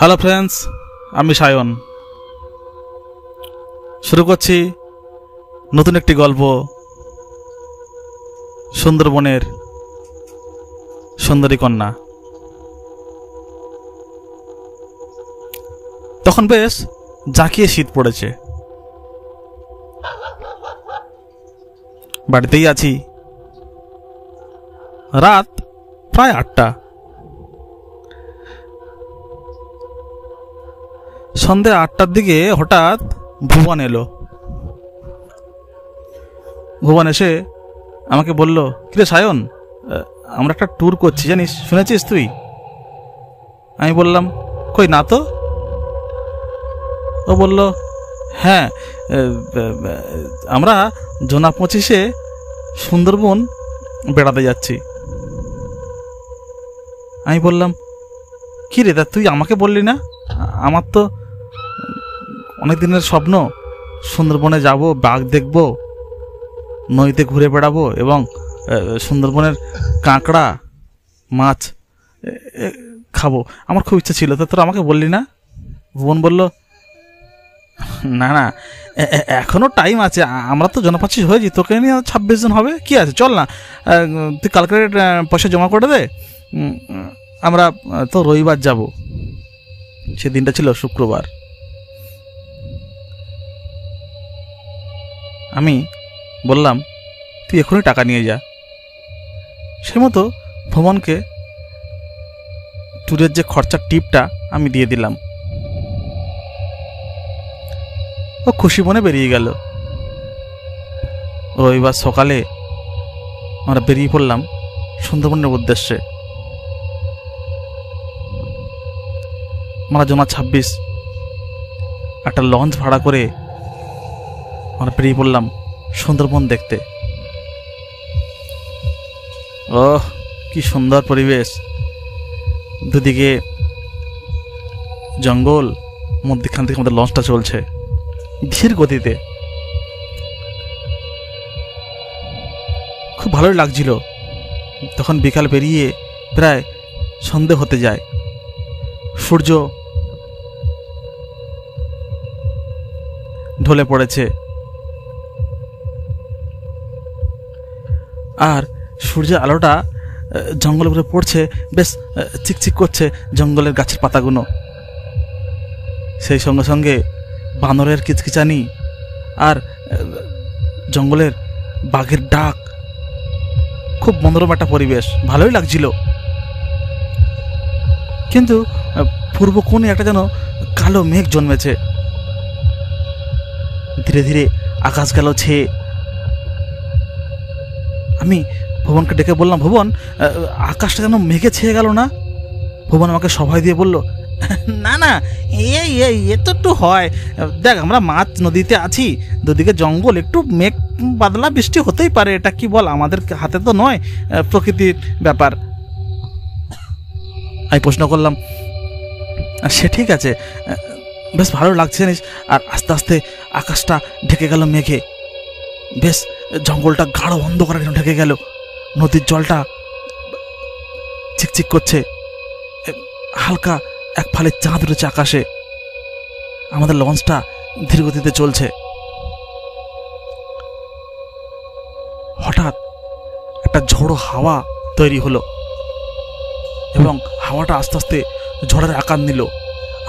Hello friends, আমি সায়ন। শুরু করছি নতুন একটি গল্প, সুন্দরবনের সুন্দরী কন্যা। তখন বেশ জাঁকিয়ে শীত পড়েছে। বাড়িতেই আছি। রাত প্রায় 8টা। সন্ধে 8টার দিকে হঠাৎ ভুবন এলো। ভুবন এসে আমাকে বলল, কিরে সায়ন, আমরা একটা ট্যুর করছি, জানিস, শুনেছিস তুই? আমি বললাম, কই না তো। ও বলল, হ্যাঁ, আমরা জোনা 25-এ সুন্দরবন বেড়াতে যাচ্ছি। আমি বললাম, কি রে, তা তুই আমাকে বললি না? আমার তো অনেক দিনের স্বপ্ন, সুন্দরবনে যাব, বাঘ দেখব, নদীতে ঘুরে বেড়াবো এবং সুন্দরবনের কাঁকড়া মাছ খাবো। আমার খুব ইচ্ছা ছিল, তা তোরা আমাকে বললি না? ভুবন বলল, না না, এখনো টাইম আছে, আমরা তো জনপাচ্ছি হয়েছি, তোকে নিয়ে 26 জন হবে, কি আছে, চল না, তুই কালকে পয়সা জমা করে দে, আমরা তো রবিবার যাব। সেদিনটা ছিল শুক্রবার। আমি বললাম, তুই এখনই টাকা নিয়ে যা। সে মতো ভ্রমণকে ট্যুরের যে খরচার টিপটা আমি দিয়ে দিলাম। ও খুশি মনে বেরিয়ে গেল। রবিবার সকালে আমরা বেরিয়ে পড়লাম সুন্দরবনের উদ্দেশ্যে। আমরা জোনা 26 একটা লঞ্চ ভাড়া করে আমরা বেরিয়ে পড়লাম সুন্দরবন দেখতে। ওহ, কি সুন্দর পরিবেশ! দুদিকে জঙ্গল, মধ্যখান থেকে আমাদের লঞ্চটা চলছে ধীর গতিতে। খুব ভালোই লাগছিল। তখন বিকাল পেরিয়ে প্রায় সন্ধে হতে যায়। সূর্য ঢলে পড়েছে, আর সূর্যের আলোটা জঙ্গলের উপরে পড়ছে, বেশ চিকচিক করছে জঙ্গলের গাছের পাতাগুলো। সেই সঙ্গে সঙ্গে বানরের কিচকিচানি আর জঙ্গলের বাঘের ডাক, খুব মনোরম একটা পরিবেশ, ভালোই লাগছিল। কিন্তু পূর্ব কোণে একটা যেন কালো মেঘ জন্মেছে। ধীরে ধীরে আকাশ গেল ছেয়ে। আমি ভুবনকে ডেকে বললাম, ভুবন, আকাশটা যেন মেঘে ছেয়ে গেল না? ভুবন আমাকে সবাই দিয়ে বলল, না না, এ তো একটু হয়, দেখ, আমরা মাছ নদীতে আছি, দুদিকে জঙ্গল, একটু মেঘ বাদলা বৃষ্টি হতেই পারে, এটা কি বল, আমাদের হাতে তো নয়, প্রকৃতির ব্যাপার। আমি প্রশ্ন করলাম, সে ঠিক আছে, বেশ ভালো লাগছে জানিস। আর আস্তে আস্তে আকাশটা ঢেকে গেল মেঘে, বেশ জঙ্গলটা গাঢ় অন্ধকারে ঢেকে গেল, নদীর জলটা চিকচিক করছে, হালকা এক ফালে চাঁদ উঠেছে আকাশে। আমাদের লঞ্চটা ধীর গতিতে চলছে। হঠাৎ একটা ঝোড়ো হাওয়া তৈরি হলো এবং হাওয়াটা আস্তে আস্তে ঝড়ের আকার নিল।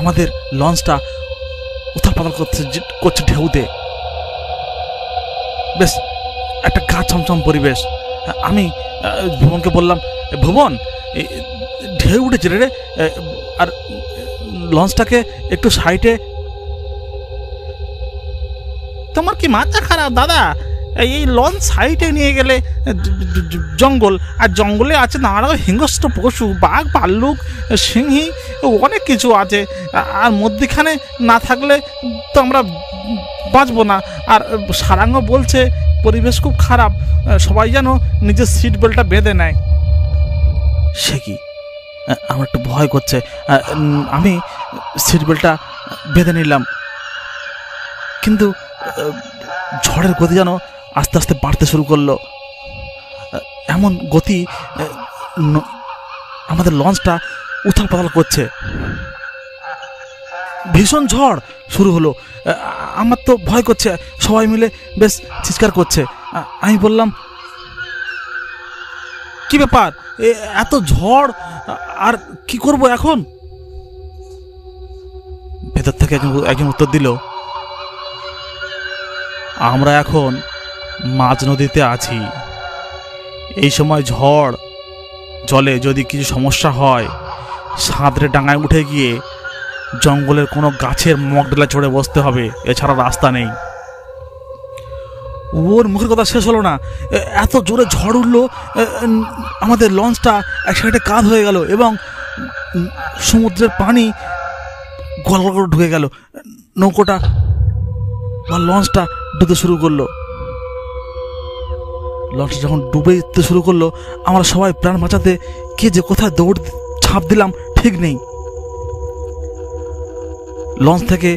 আমাদের লঞ্চটা উথাল পাতাল করছে ঢেউতে। বেশ একটা গা ছমছম পরিবেশ। আমি ভুবনকে বললাম, ভুবন, ঢেউ উঠেছে রে, আর লঞ্চটাকে একটু সাইডে। তোমার কি মাথা খারাপ দাদা? এই লঞ্চ সাইডে নিয়ে গেলে জঙ্গল, আর জঙ্গলে আছে নানা হিংস্র পশু, বাঘ, ভাল্লুক, সিংহী, অনেক কিছু আছে, আর মধ্যখানে না থাকলে তো আমরা বাঁচবো না। আর সারাঙ্গ বলছে পরিবেশ খুব খারাপ, সবাই যেন নিজের সিট বেল্টটা বেঁধে নেয়। সে কি, আমার একটু ভয় করছে। আমি সিট বেল্টটা বেঁধে নিলাম, কিন্তু ঝড়ের গতি যেন আস্তে আস্তে বাড়তে শুরু করলো। এমন গতি, আমাদের লঞ্চটা উথাল পাতাল করছে। ভীষণ ঝড় শুরু হলো। আমার তো ভয় করছে, সবাই মিলে বেশ চিৎকার করছে। আমি বললাম, কি ব্যাপার, এত ঝড়, আর কি করব এখন? ভেতর থেকে একজন উত্তর দিল, আমরা এখন মাঝ নদীতে আছি। এই সময় ঝড় জলে যদি কিছু সমস্যা হয়, সাঁতরে ডাঙায় উঠে গিয়ে জঙ্গলের কোনো গাছের মগডালে চড়ে বসতে হবে, এছাড়া রাস্তা নেই। ওর মুখের কথা শেষ হলো না, এত জোরে ঝড় উঠলো, আমাদের লঞ্চটা এক সাইডে কাঁধ হয়ে গেল এবং সমুদ্রের পানি গল গল করে ঢুকে গেল। নৌকোটা বা লঞ্চটা ডুবতে শুরু করলো। লঞ্চটা যখন ডুবে যেতে শুরু করলো, আমরা সবাই প্রাণ বাঁচাতে কে যে কোথায় দৌড় ঝাঁপ দিলাম ঠিক নেই। লঞ্চ থেকে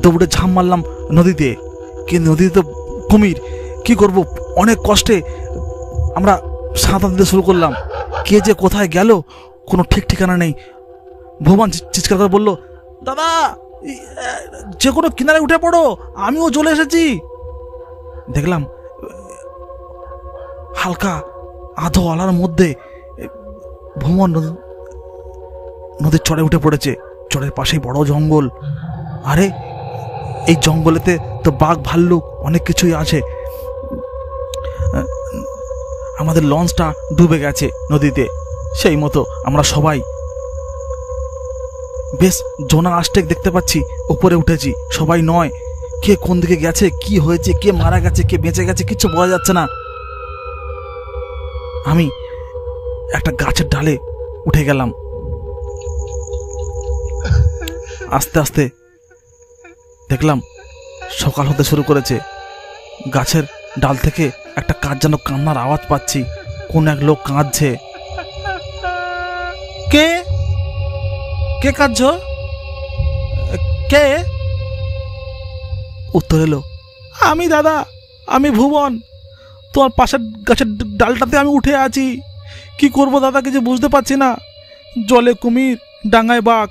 দৌড়ে ঝাঁপ মারলাম নদীতে, কিন্তু নদীতে তো কুমির, কি করব? অনেক কষ্টে আমরা সাঁতার দিতে শুরু করলাম। কে যে কোথায় গেল কোনো ঠিক ঠিকানা নেই। ভুবন চিৎকার করে বলল, দাদা যে কোনো কিনারে উঠে পড়ো, আমিও চলে এসেছি। দেখলাম হালকা আধো আলার মধ্যে ভ্রমণ নদীর চড়ে উঠে পড়েছে। চড়ের পাশেই বড় জঙ্গল। আরে এই জঙ্গলেতে তো বাঘ ভাল্লুক অনেক কিছুই আছে। আমাদের লঞ্চটা ডুবে গেছে নদীতে। সেই মতো আমরা সবাই বেশ জোনা আষ্টেক দেখতে পাচ্ছি, উপরে উঠেছি। সবাই নয়, কে কোন দিকে গেছে, কি হয়েছে, কে মারা গেছে, কে বেঁচে গেছে, কিচ্ছু বোঝা যাচ্ছে না। আমি একটা গাছের ডালে উঠে গেলাম। আস্তে আস্তে দেখলাম সকাল হতে শুরু করেছে। গাছের ডাল থেকে একটা কাজ যেন কান্নার আওয়াজ পাচ্ছি। কোন এক লোক কাঁদছে। কে কে কাঁদছ? কে? উত্তর এলো, আমি দাদা, আমি ভুবন। তোমার পাশের গাছের ডালটাতে আমি উঠে আছি। কি করব দাদা, কিছু বুঝতে পারছি না। জলে কুমির, ডাঙায় বাঘ,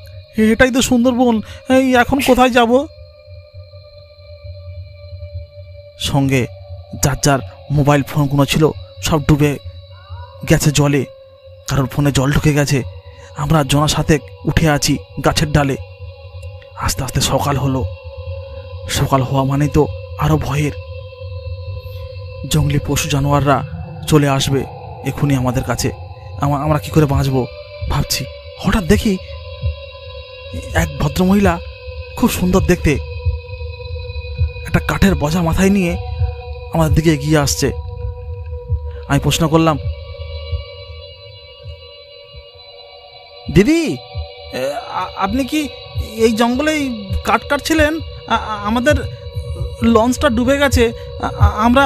এটাই তো সুন্দরবন। এই এখন কোথায় যাব? সঙ্গে যার যার মোবাইল ফোনগুলো ছিল সব ডুবে গেছে জলে। কারোর ফোনে জল ঢুকে গেছে। আমরা জনার সাথে উঠে আছি গাছের ডালে। আস্তে আস্তে সকাল হলো। সকাল হওয়া মানে তো আরো ভয়ের। জঙ্গলি পশু জানোয়াররা চলে আসবে এখনই আমাদের কাছে। আমরা কি করে বাঁচবো ভাবছি। হঠাৎ দেখি এক ভদ্রমহিলা, খুব সুন্দর দেখতে, একটা কাঠের বোঝা মাথায় নিয়ে আমাদের দিকে এগিয়ে আসছে। আমি প্রশ্ন করলাম, দিদি আপনি কি এই জঙ্গলেই কাঠ কাটছিলেন? আমাদের লঞ্চটা ডুবে গেছে, আমরা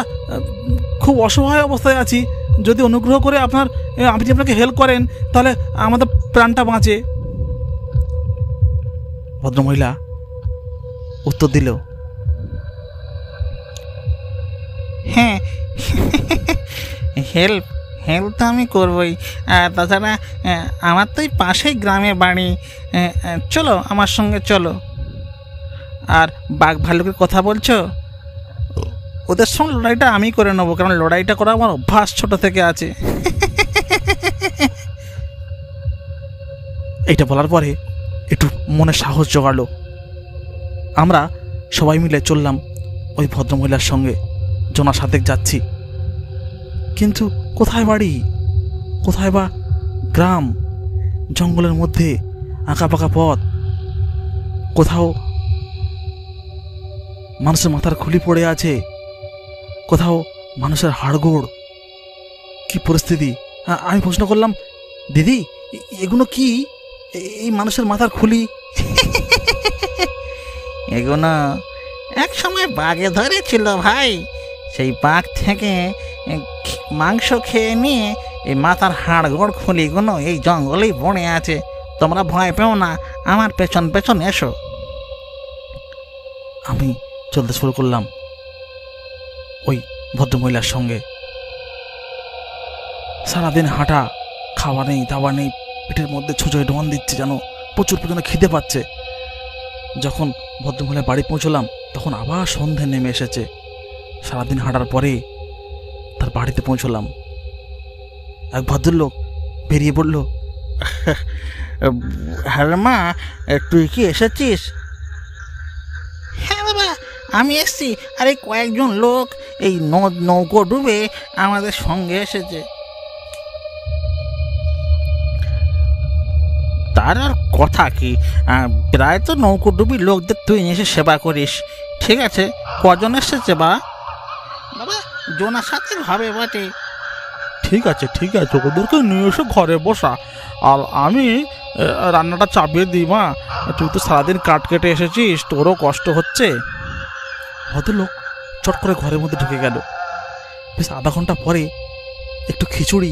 খুব অসহায় অবস্থায় আছি। যদি অনুগ্রহ করে আপনি আপনাকে হেল্প করেন তাহলে আমাদের প্রাণটা বাঁচে। ভদ্রমহিলা উত্তর দিল, হ্যাঁ হেল্প তো আমি করবই। তাছাড়া আমার তো এই পাশেই গ্রামে বাড়ি। চলো আমার সঙ্গে চলো। আর বাঘ ভাল্লুকের কথা বলছো, ওদের সঙ্গে লড়াইটা আমি করে নেবো, কারণ লড়াইটা করা আমার অভ্যাস ছোট থেকে আছে। এইটা বলার পরে একটু মনে সাহস জোগালো। আমরা সবাই মিলে চললাম ওই ভদ্রমহিলার সঙ্গে। জোনার সাথে যাচ্ছি, কিন্তু কোথায় বাড়ি, কোথায় বা গ্রাম? জঙ্গলের মধ্যে আঁকা পাকা পথ, কোথাও মানুষের মাথার খুলি পড়ে আছে, কোথাও মানুষের হাড়গোড়। কি পরিস্থিতি! আমি প্রশ্ন করলাম, দিদি এগুলো কি? এই মানুষের মাথার খুলি? এগুলো এক সময় বাঘে ধরেছিল ভাই। সেই বাঘ থেকে মাংস খেয়ে নিয়ে এই মাথার হাড়গোড় খুলিগুলো এই জঙ্গলেই পড়ে আছে। তোমরা ভয় পেও না, আমার পেছন পেছন এসো। আমি চলতে শুরু করলাম ওই ভদ্রমহিলার সঙ্গে। সারাদিন হাঁটা, খাওয়া নেই দাওয়া নেই, পেটের মধ্যে ছুঁচোয় ঢোন দিচ্ছে, যেন প্রচুর পরিমাণে খিদে পাচ্ছে। যখন ভদ্রমহিলা বাড়ি পৌঁছলাম তখন আবার সন্ধে নেমে এসেছে। সারাদিন হাঁটার পরে তার বাড়িতে পৌঁছলাম। এক ভদ্রলোক বেরিয়ে পড়ল, হ্যাঁ মা, তুই কি এসেছিস? হ্যাঁ বাবা, আমি এসছি। আর এই কয়েকজন লোক এই নৌকো ডুবে আমাদের সঙ্গে এসেছে। তার আর কথা কি, প্রায় তো নৌকো ডুবি লোকদের তুই এসে সেবা করিস। ঠিক আছে, কজন এসেছে বাবা? জোনার সাথে ভাবে বটে। ঠিক আছে ওদেরকে নিয়ে এসে ঘরে বসা, আর আমি রান্নাটা চাপিয়ে দিই। মা, তুই তো সারাদিন কাঠ কেটে এসেছিস, তোরও কষ্ট হচ্ছে। ভদ্রলোক চট করে ঘরের মধ্যে ঢুকে গেল। বেশ আধা ঘন্টা পরে একটু খিচুড়ি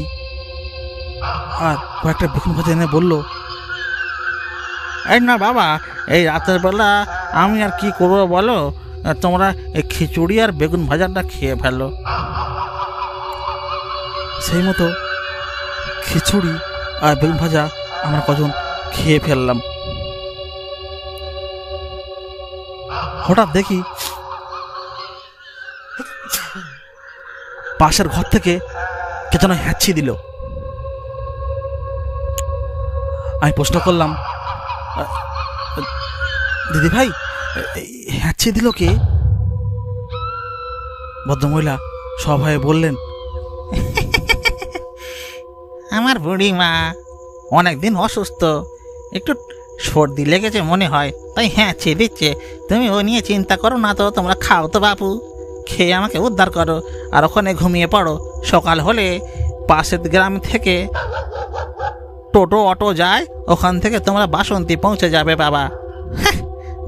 আর কয়েকটা বেগুন ভাজা এনে বলল, এই না বাবা, এই রাতের বেলা আমি আর কি করবো বলো, তোমরা এই খিচুড়ি আর বেগুন ভাজাটা খেয়ে ফেলো। সেই মতো খিচুড়ি আর বেগুন ভাজা আমরা কজন খেয়ে ফেললাম। হঠাৎ দেখি পাশের ঘর থেকে কে যেন হ্যাঁচি দিল। আমি প্রশ্ন করলাম, দিদি ভাই, হ্যাঁচি দিল কে? ভদ্রমহিলা সবাই বললেন, আমার বুড়িমা অনেকদিন অসুস্থ, একটু সর্দি লেগেছে মনে হয়, তাই হ্যাঁচি দিচ্ছে। তুমি ও নিয়ে চিন্তা করো না তো, তোমরা খাও তো বাপু, খেয়ে আমাকে উদ্ধার করো আর ওখানে ঘুমিয়ে পড়ো। সকাল হলে পাশের গ্রাম থেকে টোটো অটো যায়, ওখান থেকে তোমরা বাসন্তী পৌঁছে যাবে বাবা।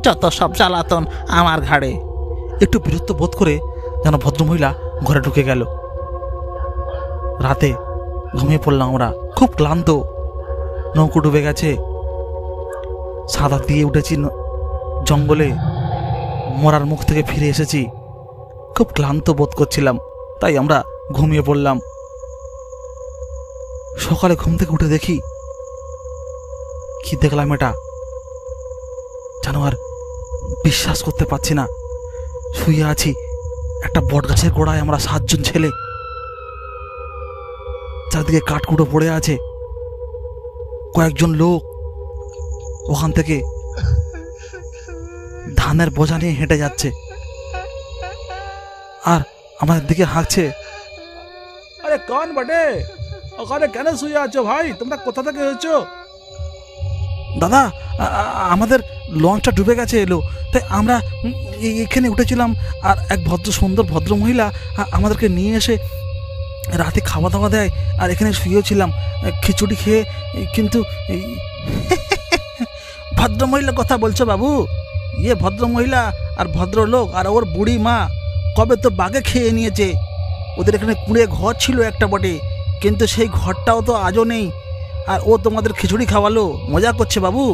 যত সব জ্বালাতন আমার ঘাড়ে। একটু বিরক্ত বোধ করে যেন ভদ্রমহিলা ঘরে ঢুকে গেল। রাতে ঘুমিয়ে পড়লাম আমরা, খুব ক্লান্ত। নৌকো ডুবে গেছে, সাদা দিয়ে উঠেছি জঙ্গলে, মরার মুখ থেকে ফিরে এসেছি, খুব ক্লান্ত বোধ করছিলাম, তাই আমরা ঘুমিয়ে পড়লাম। সকালে ঘুম থেকে উঠে দেখি কি দেখলাম, এটা যেন আর বিশ্বাস করতে পারছি না। শুয়ে আছি একটা বট গাছের গোড়ায়, আমরা 7 জন ছেলে, চারদিকে কাঠকুটো পড়ে আছে। কয়েকজন লোক ওখান থেকে ধানের বোঝা নিয়ে হেঁটে যাচ্ছে আর আমাদের দিকে হাঁকছে। আরে কোন বটে, ওখানে কেন শুয়ে আছো ভাই? তোমরা কোথা থেকে এসেছো? দাদা, আমাদের লঞ্চটা ডুবে গেছে, এলো, তাই আমরা এখানে উঠেছিলাম। আর এক সুন্দর ভদ্র মহিলা আমাদেরকে নিয়ে এসে রাতে খাওয়া দাওয়া দেয়, আর এখানে শুয়েছিলাম খিচুড়ি খেয়ে। কিন্তু ভদ্রমহিলার কথা বলছো বাবু? ইয়ে ভদ্রমহিলা আর ভদ্রলোক আর ওর বুড়ি মা কবে তো বাঘে খেয়ে নিয়েছে। ওদের এখানে কুঁড়ে ঘর ছিল একটা বটে, কিন্তু সেই ঘরটাও তো আজও নেই। আর ও তোমাদের খিচুড়ি খাওয়ালো, মজা করছে বাবু।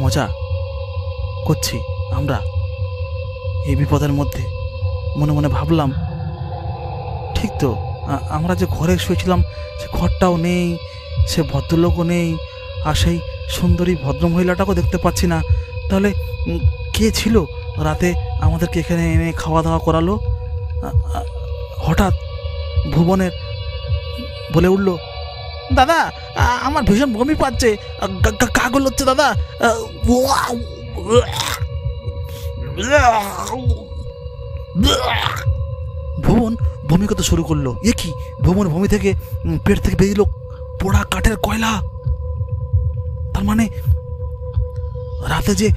মজা করছি আমরা এই বিপদের মধ্যে? মনে মনে ভাবলাম, ঠিক তো, আমরা যে ঘরে শুয়েছিলাম সে ঘরটাও নেই, সে ভদ্রলোকও নেই, আর সেই সুন্দরী ভদ্রমহিলাটাকেও দেখতে পাচ্ছি না। তাহলে কে ছিল রাতে আমাদেরকে এখানে এনে খাওয়া দাওয়া করালো? হঠাৎ ভুবনের বলে উঠল, দাদা আমার ভীষণ বমি পাচ্ছে, কাগল হচ্ছে দাদা। ভুবন বমি করতে শুরু করলো। এ কি? ভুবন বমি থেকে পেট থেকে বেরিয়ে এলো পোড়া কাঠের কয়লা। তার মানে রাতে যে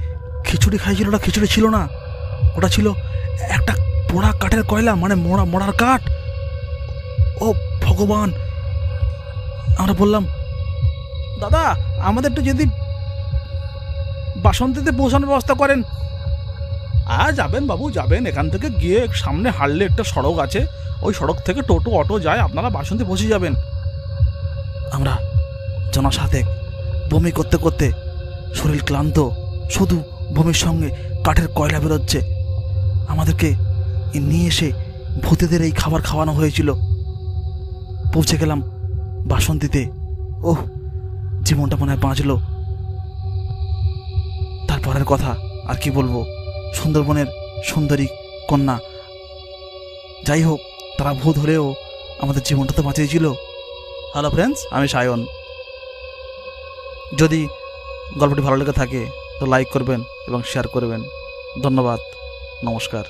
খিচুড়ি খাইছিল ওটা খিচুড়ি ছিল না, ওটা ছিল একটা পোড়া কাঠের কয়লা, মানে মরার কাঠ। ও ভগবান! আমরা বললাম, দাদা আমাদের একটু যদি বাসন্তীতে পৌঁছানোর ব্যবস্থা করেন। যাবেন বাবু, যাবেন, এখান থেকে গিয়ে সামনে হাঁটলে একটা সড়ক আছে, ওই সড়ক থেকে টোটো অটো যায়, আপনারা বাসন্তী পৌঁছে যাবেন। আমরা জনসাথে বমি করতে করতে শরীর ক্লান্ত, শুধু বমির সঙ্গে কাঠের কয়লা বেরোচ্ছে। আমাদেরকে নিয়ে এসে ভূতেদের এই খাবার খাওয়ানো হয়েছিল। পৌঁছে গেলাম বাসন্তীতে। ওহ, জীবনটা মনে হয় বাঁচলো। পরের কথা আর কি বলবো, সুন্দরবনের সুন্দরী কন্যা। যাই হোক, তারা ভূত হলেও আমাদের জীবনটা তো বাঁচিয়েছিল। হ্যালো ফ্রেন্ডস, আমি সায়ন। যদি গল্পটি ভালো লেগে থাকে তো লাইক করবেন এবং শেয়ার করবেন। ধন্যবাদ, নমস্কার।